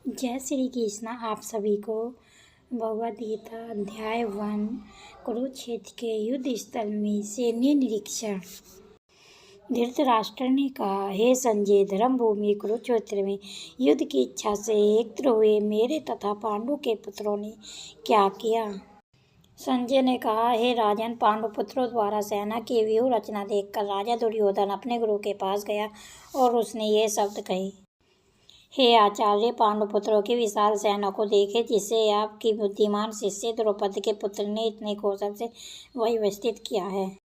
जय श्री कृष्ण। आप सभी को भगवद गीता अध्याय 1 कुरुक्षेत्र के युद्ध स्थल में सैन्य निरीक्षण। धृतराष्ट्र ने कहा, हे संजय, धर्म भूमि कुरुक्षेत्र में युद्ध की इच्छा से एकत्र हुए मेरे तथा पांडु के पुत्रों ने क्या किया। संजय ने कहा, हे राजन, पांडु पुत्रों द्वारा सेना की व्यूह रचना देखकर राजा दुर्योधन अपने गुरु के पास गया और उसने ये शब्द कहे, हे आचार्य, पांडुपुत्रों की विशाल सेना को देखे जिसे आपकी बुद्धिमान शिष्य द्रौपदी के पुत्र ने इतने कौशल से व्यवस्थित किया है।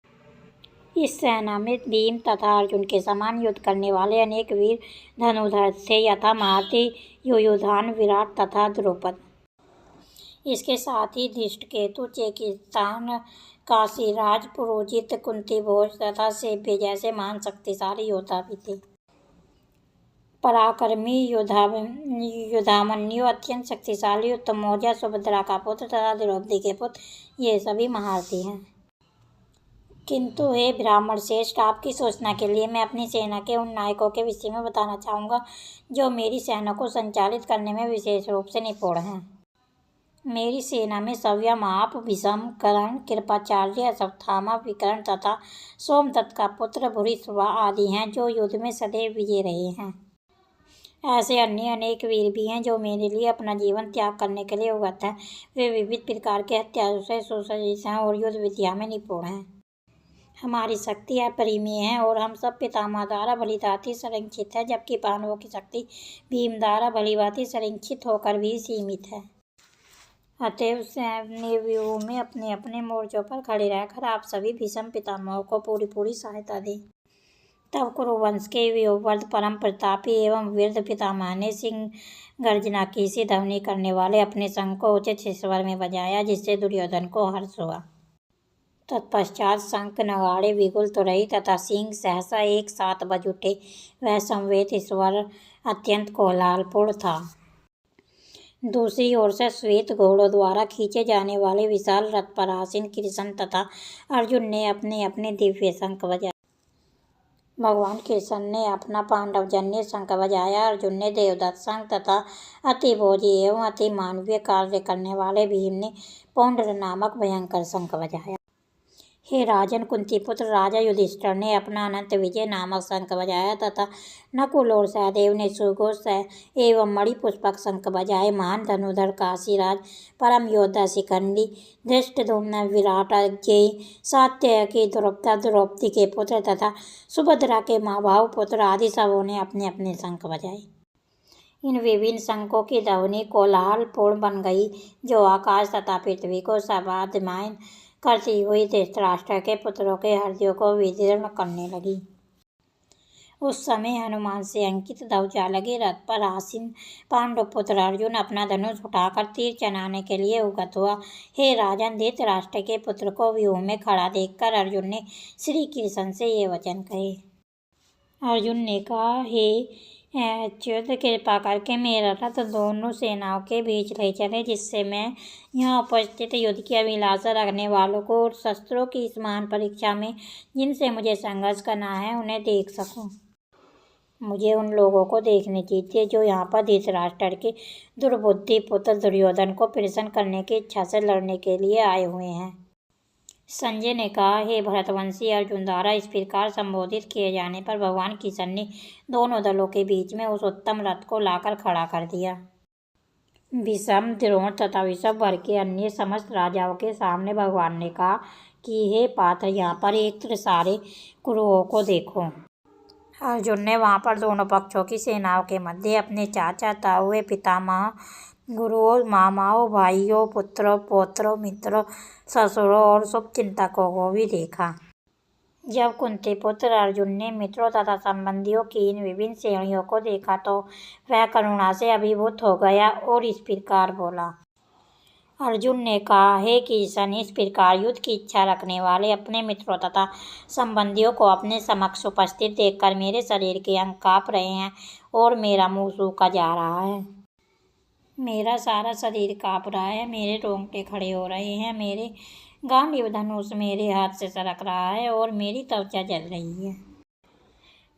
इस सेना में भीम तथा अर्जुन के समान युद्ध करने वाले अनेक वीर धनुधर थे, यथा महारथी युयुधान, विराट तथा द्रुपद। इसके साथ ही धृष्टकेतु, चेकिस्तान, काशीराज, पुरोजित, कुंतीभोज तथा सेव्य जैसे महान शक्तिशाली योद्धा भी थे। पराक्रमी युधामन्यु, अत्यंत शक्तिशाली उत्तमौजा, सुभद्रा का पुत्र तथा द्रौपदी के पुत्र, ये सभी महारथी हैं। किंतु हे ब्राह्मण श्रेष्ठ, आपकी सूचना के लिए मैं अपनी सेना के उन नायकों के विषय में बताना चाहूँगा जो मेरी सेना को संचालित करने में विशेष रूप से निपुण हैं। मेरी सेना में सव्यम, आप, भीष्म, कर्ण, कृपाचार्य, अश्वत्थामा, विकर्ण तथा सोमदत्त का पुत्र भूरिश्रवा आदि हैं जो युद्ध में सदैव विजय रहे हैं। ऐसे अन्य अनेक वीर भी हैं जो मेरे लिए अपना जीवन त्याग करने के लिए उगत हैं। वे विविध प्रकार के हथियारों से सुसज्जित हैं और युद्ध विद्या में निपुण हैं। हमारी शक्ति अपरिमेय है और हम सब पितामह द्वारा भलीभांति संरक्षित है, जबकि पांडवों की शक्ति भीम द्वारा भलीभांति संरक्षित होकर भी सीमित है। अतएव सैन्य व्यूह में अपने अपने मोर्चों पर खड़े रहकर आप सभी भीष्म पितामह को पूरी सहायता दें। तब कुरुवंश के व्यूहवर्द परम प्रतापी एवं वृद्ध पितामह ने सिंह गर्जना की सी ध्वनि करने वाले अपने शंख को उचित स्वर में बजाया, जिससे दुर्योधन को हर्ष हुआ। तत्पश्चात शंख, नगाड़े, बिगुल, तुरही तथा सिंह सहसा एक साथ बज उठे। वह संवेद स्वर अत्यंत कोलाहलपूर्ण था। दूसरी ओर से श्वेत घोड़ों द्वारा खींचे जाने वाले विशाल रथ पर आसीन कृष्ण तथा अर्जुन ने अपने अपने दिव्य शंख बजाए। भगवान कृष्ण ने अपना पांडवजन्य शंख बजाया, अर्जुन ने देवदत्त शंख तथा अति भोजी एवं अति मानवीय कार्य करने वाले भीम ने पौंड्र नामक भयंकर शंख बजाया। हे राजन, कुंतीपुत्र राजा युधिष्ठिर ने अपना अनंत विजय नामक शंख बजाया तथा नकुल और सहदेव ने सुघोष एवं मणिपुष्पक शंख बजाए। महान धनुधर काशीराज, परम योद्धा शिखंडी, धृष्टद्युम्न, विराट, अजय, सात्यकी, द्रौपदी के पुत्र तथा सुभद्रा के महाभाव पुत्र आदि सबों ने अपने अपने शंख बजाए। इन विभिन्न शंखों की ध्वनि कोलाहलपूर्ण बन गई, जो आकाश तथा पृथ्वी को शब्दमय करती हुई धृतराष्ट्र के पुत्रों के हृदयों को विदीर्ण करने लगी। उस समय हनुमान से अंकित ध्वजा लगे रथ पर आसीन पांडुपुत्र अर्जुन अपना धनुष उठाकर तीर चलाने के लिए उगत हुआ। हे राजन, धृतराष्ट्र के पुत्र को व्यूह में खड़ा देखकर अर्जुन ने श्री कृष्ण से ये वचन कहे। अर्जुन ने कहा, हे अच्युत, कृपा करके मेरा रथ दोनों सेनाओं के बीच ले चले, जिससे मैं यहाँ उपस्थित युद्ध की अभिलाषा रखने वालों को और शस्त्रों की इस महान परीक्षा में जिनसे मुझे संघर्ष करना है उन्हें देख सकूं। मुझे उन लोगों को देखने दीजिए जो यहाँ पर धृतराष्ट्र के दुर्बुद्धि पुत्र दुर्योधन को प्रसन्न करने की इच्छा से लड़ने के लिए आए हुए हैं। संजय ने कहा, हे भरतवंशी, अर्जुन द्वारा इस प्रकार संबोधित किए जाने पर भगवान कृष्ण ने दोनों दलों के बीच में उस उत्तम रथ को लाकर खड़ा कर दिया। भीष्म, द्रोण तथा विश्व भर के अन्य समस्त राजाओं के सामने भगवान ने कहा कि हे पात्र, यहाँ पर एक सारे कुरुओं को देखो। अर्जुन ने वहाँ पर दोनों पक्षों की सेनाओं के मध्य अपने चाचा, ताऊए, पितामह, गुरुओं, मामाओं, भाइयों, पुत्रों, पौत्रों, मित्रों, ससुरों और शुभचिंतकों को भी देखा। जब कुंतीपुत्र अर्जुन ने मित्रों तथा संबंधियों की इन विभिन्न श्रेणियों को देखा तो वह करुणा से अभिभूत हो गया और इस प्रकार बोला। अर्जुन ने कहा, हे कृष्ण, इस प्रकार युद्ध की इच्छा रखने वाले अपने मित्रों तथा संबंधियों को अपने समक्ष उपस्थित देखकर मेरे शरीर के अंग काँप रहे हैं और मेरा मुँह सूखा जा रहा है। मेरा सारा शरीर काँप रहा है, मेरे रोंगटे खड़े हो रहे हैं, मेरे गांडीव धनुष मेरे हाथ से सरक रहा है और मेरी त्वचा जल रही है।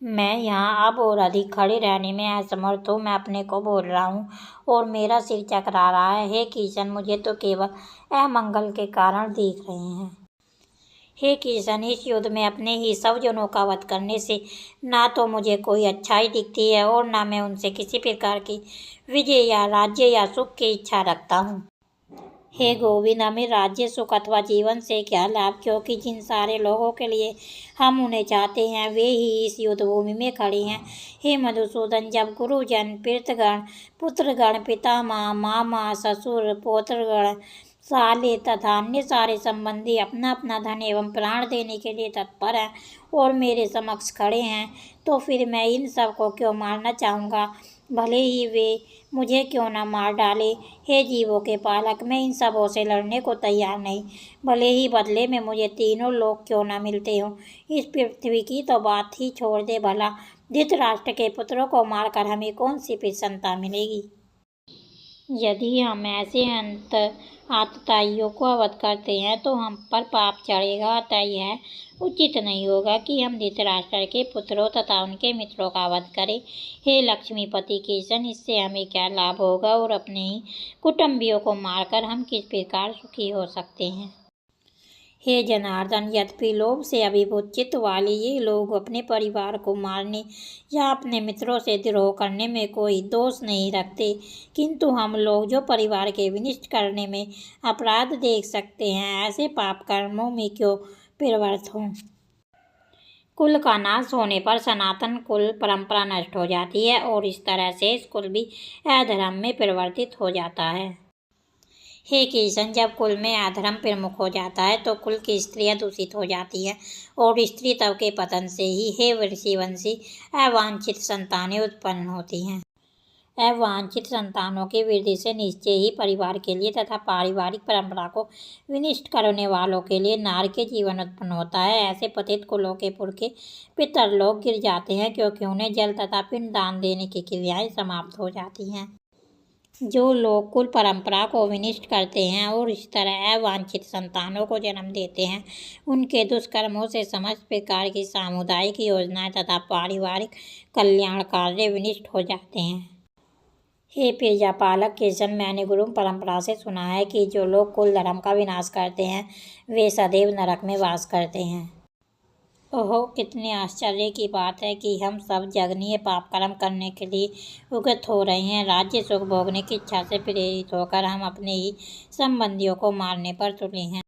मैं यहाँ अब और अधिक खड़े रहने में असमर्थ हूँ। मैं अपने को बोल रहा हूँ और मेरा सिर चकरा रहा है। हे किशन, मुझे तो केवल अमंगल के कारण दिख रहे हैं। हे किशन, इस युद्ध में अपने ही स्वजनों का वध करने से ना तो मुझे कोई अच्छाई दिखती है और ना मैं उनसे किसी प्रकार की विजय या राज्य या सुख की इच्छा रखता हूँ। हे गोविंद, हमें राज्य सुख अथवा जीवन से क्या लाभ, क्योंकि जिन सारे लोगों के लिए हम उन्हें चाहते हैं वे ही इस युद्ध भूमि में खड़े हैं। हे मधुसूदन, जब गुरुजन, पितृगण, पुत्रगण, पितामह, मामा, ससुर, पौत्रगण, साले तथा अन्य सारे संबंधी अपना अपना धन एवं प्राण देने के लिए तत्पर हैं और मेरे समक्ष खड़े हैं, तो फिर मैं इन सब को क्यों मारना चाहूँगा, भले ही वे मुझे क्यों न मार डाले। हे जीवों के पालक, मैं इन सबों से लड़ने को तैयार नहीं, भले ही बदले में मुझे तीनों लोग क्यों न मिलते हों। इस पृथ्वी की तो बात ही छोड़ दे भला, धृतराष्ट्र के पुत्रों को मारकर हमें कौन सी प्रसन्नता मिलेगी। यदि हम ऐसे अंत आतताइयों को अवध करते हैं तो हम पर पाप चढ़ेगा, अतः यह उचित नहीं होगा कि हम धृतराष्ट्र के पुत्रों तथा उनके मित्रों का वध करें। हे लक्ष्मीपति किशन, इससे हमें क्या लाभ होगा और अपने ही कुटुंबियों को मारकर हम किस प्रकार सुखी हो सकते हैं। हे जनार्दन, यद्यपि लोभ से अभिभूत चित्त वाले ये लोग अपने परिवार को मारने या अपने मित्रों से द्रोह करने में कोई दोष नहीं रखते, किंतु हम लोग जो परिवार के विनिष्ट करने में अपराध देख सकते हैं, ऐसे पाप कर्मों में क्यों प्रवृत्त हों। कुल का नाश होने पर सनातन कुल परंपरा नष्ट हो जाती है और इस तरह से इस कुल भी अधर्म में परिवर्तित हो जाता है। हे किशन, जब कुल में अधर्म प्रमुख हो जाता है तो कुल की स्त्रियां दूषित हो जाती हैं और स्त्री तव के पतन से ही हे ऋषिवंशी अवांछित संतानें उत्पन्न होती हैं। अवांछित संतानों की वृद्धि से निश्चय ही परिवार के लिए तथा पारिवारिक परंपरा को विनिष्ट करने वालों के लिए नार के जीवन उत्पन्न होता है। ऐसे पतित कुलों के पुरखे पितर लोग गिर जाते हैं, क्योंकि उन्हें जल तथा पिंड दान देने की क्रियाएं समाप्त हो जाती हैं। जो लोग कुल परंपरा को विनिष्ट करते हैं और इस तरह अवांछित संतानों को जन्म देते हैं, उनके दुष्कर्मों से समस्त प्रकार की सामुदायिक योजनाएं तथा पारिवारिक कल्याण कार्य विनिष्ट हो जाते हैं। हे प्रजापालक किशन, मैंने गुरु परंपरा से सुना है कि जो लोग कुल धर्म का विनाश करते हैं वे सदैव नरक में वास करते हैं। ओहो, कितने आश्चर्य की बात है कि हम सब जघन्य पाप कर्म करने के लिए उद्यत हो रहे हैं। राज्य सुख भोगने की इच्छा से प्रेरित होकर हम अपने ही संबंधियों को मारने पर तुले हैं।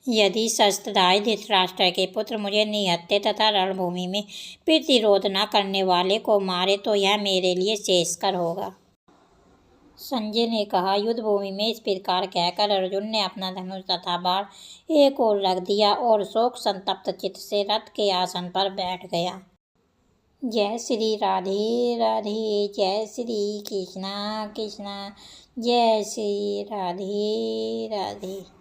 यदि शस्त्रधारी धृतराष्ट्र के पुत्र मुझे निहत्थे तथा रणभूमि में प्रतिरोध न करने वाले को मारे तो यह मेरे लिए श्रेयस्कर होगा। संजय ने कहा। युद्ध भूमि में इस प्रकार कहकर अर्जुन ने अपना धनुष तथा बाण एक ओर रख दिया और शोक संतप्त चित्त से रथ के आसन पर बैठ गया। जय श्री राधे राधे, जय श्री कृष्णा कृष्णा, जय श्री राधे राधे।